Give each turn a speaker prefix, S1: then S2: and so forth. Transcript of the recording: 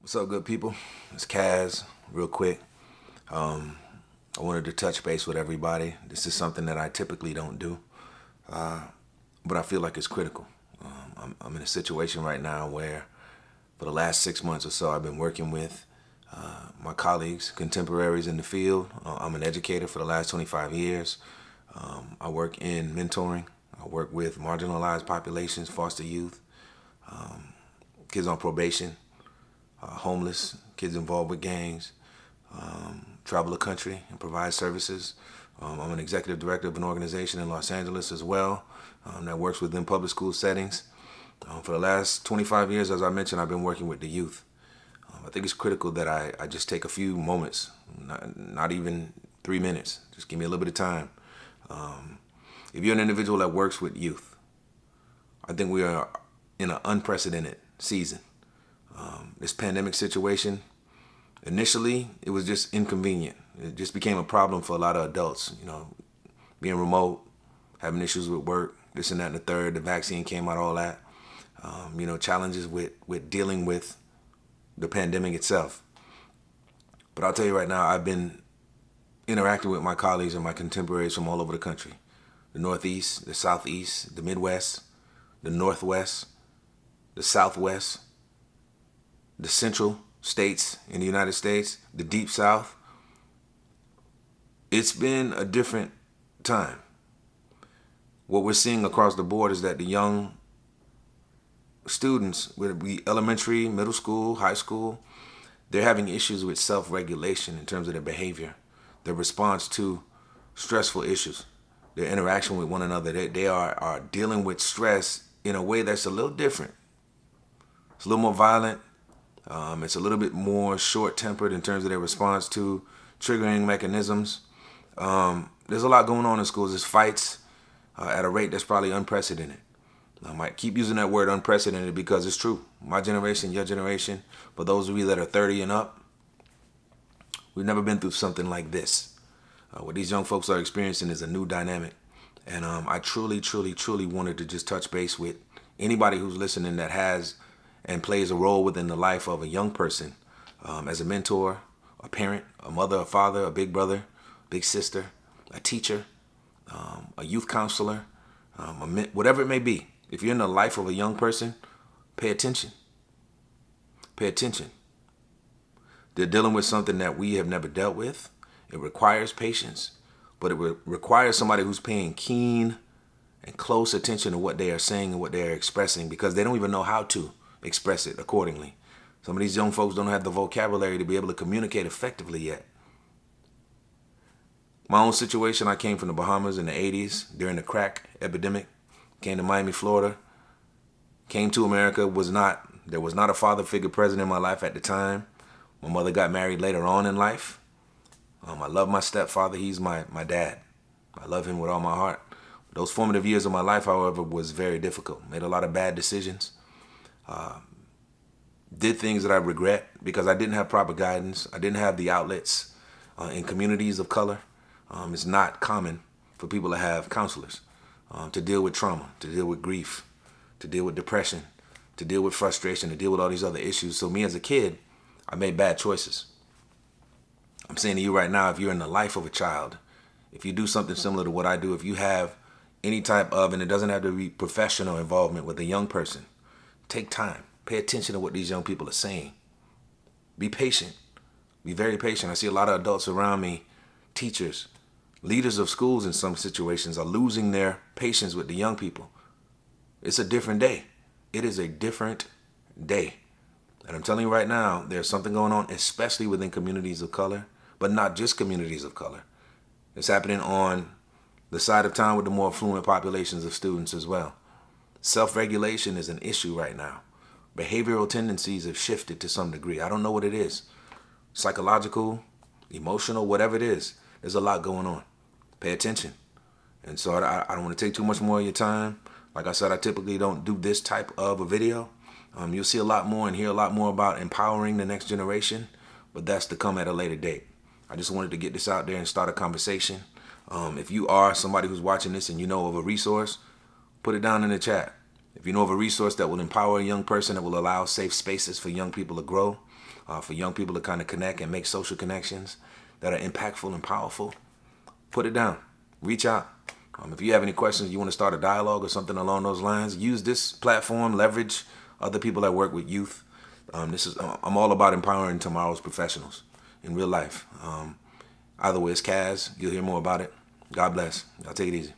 S1: What's up, good people? It's Kaz, real quick. I wanted to touch base with everybody. This is something that I typically don't do, but I feel like it's critical. I'm in a situation right now where, for the last 6 months or so, I've been working with my colleagues, contemporaries in the field. I'm an educator for the last 25 years. I work in mentoring. I work with marginalized populations, foster youth, kids on probation, homeless, kids involved with gangs, travel the country and provide services. I'm an executive director of an organization in Los Angeles as well that works within public school settings. For the last 25 years, as I mentioned, I've been working with the youth. I think it's critical that I just take a few moments, not even 3 minutes. Just give me a little bit of time. If you're an individual that works with youth, I think we are in an unprecedented season. This pandemic situation, initially, it was just inconvenient. It just became a problem for a lot of adults, being remote, having issues with work, this and that and the third. The vaccine came out, all that. Challenges with dealing with the pandemic itself. But I'll tell you right now, I've been interacting with my colleagues and my contemporaries from all over the country. The Northeast, the Southeast, the Midwest, the Northwest, the Southwest, the Central states in the United States, the Deep South. It's been a different time. What we're seeing across the board is that the young students, whether it be elementary, middle school, high school, they're having issues with self-regulation in terms of their behavior, their response to stressful issues, their interaction with one another. They are dealing with stress in a way that's a little different. It's a little more violent. It's a little bit more short-tempered in terms of their response to triggering mechanisms. There's a lot going on in schools. There's fights at a rate that's probably unprecedented. I might keep using that word unprecedented because it's true. My generation, your generation, for those of you that are 30 and up, we've never been through something like this. What these young folks are experiencing is a new dynamic. And I truly, truly, truly wanted to just touch base with anybody who's listening that has and plays a role within the life of a young person, as a mentor, a parent, a mother, a father, a big brother, big sister, a teacher, a youth counselor, whatever it may be. If you're in the life of a young person, pay attention. Pay attention. They're dealing with something that we have never dealt with. It requires patience, but it requires somebody who's paying keen and close attention to what they are saying and what they are expressing, because they don't even know how to express it accordingly. Some of these young folks don't have the vocabulary to be able to communicate effectively yet. My own situation, I came from the Bahamas in the 80s during the crack epidemic. Came to Miami, Florida. Came to America. There was not a father figure present in my life at the time. My mother got married later on in life. I love my stepfather. He's my dad. I love him with all my heart. Those formative years of my life, however, was very difficult. Made a lot of bad decisions. Did things that I regret because I didn't have proper guidance. I didn't have the outlets in communities of color. It's not common for people to have counselors to deal with trauma, to deal with grief, to deal with depression, to deal with frustration, to deal with all these other issues. So me as a kid, I made bad choices. I'm saying to you right now, if you're in the life of a child, if you do something similar to what I do, if you have any type of, and it doesn't have to be professional involvement with a young person, take time. Pay attention to what these young people are saying. Be patient. Be very patient. I see a lot of adults around me, teachers, leaders of schools in some situations, are losing their patience with the young people. It's a different day. It is a different day. And I'm telling you right now, there's something going on, especially within communities of color, but not just communities of color. It's happening on the side of town with the more affluent populations of students as well. Self-regulation is an issue right now. Behavioral tendencies have shifted to some degree. I don't know what it is. Psychological, emotional, whatever it is. There's a lot going on. Pay attention. And so I don't want to take too much more of your time. Like I said, I typically don't do this type of a video. You'll see a lot more and hear a lot more about empowering the next generation, but that's to come at a later date. I just wanted to get this out there and start a conversation. If you are somebody who's watching this and you know of a resource, put it down in the chat. If you know of a resource that will empower a young person, that will allow safe spaces for young people to grow, for young people to kind of connect and make social connections that are impactful and powerful, put it down. Reach out. If you have any questions, you want to start a dialogue or something along those lines, use this platform, leverage other people that work with youth. I'm all about empowering tomorrow's professionals in real life. Either way, it's Kaz. You'll hear more about it. God bless. Y'all take it easy.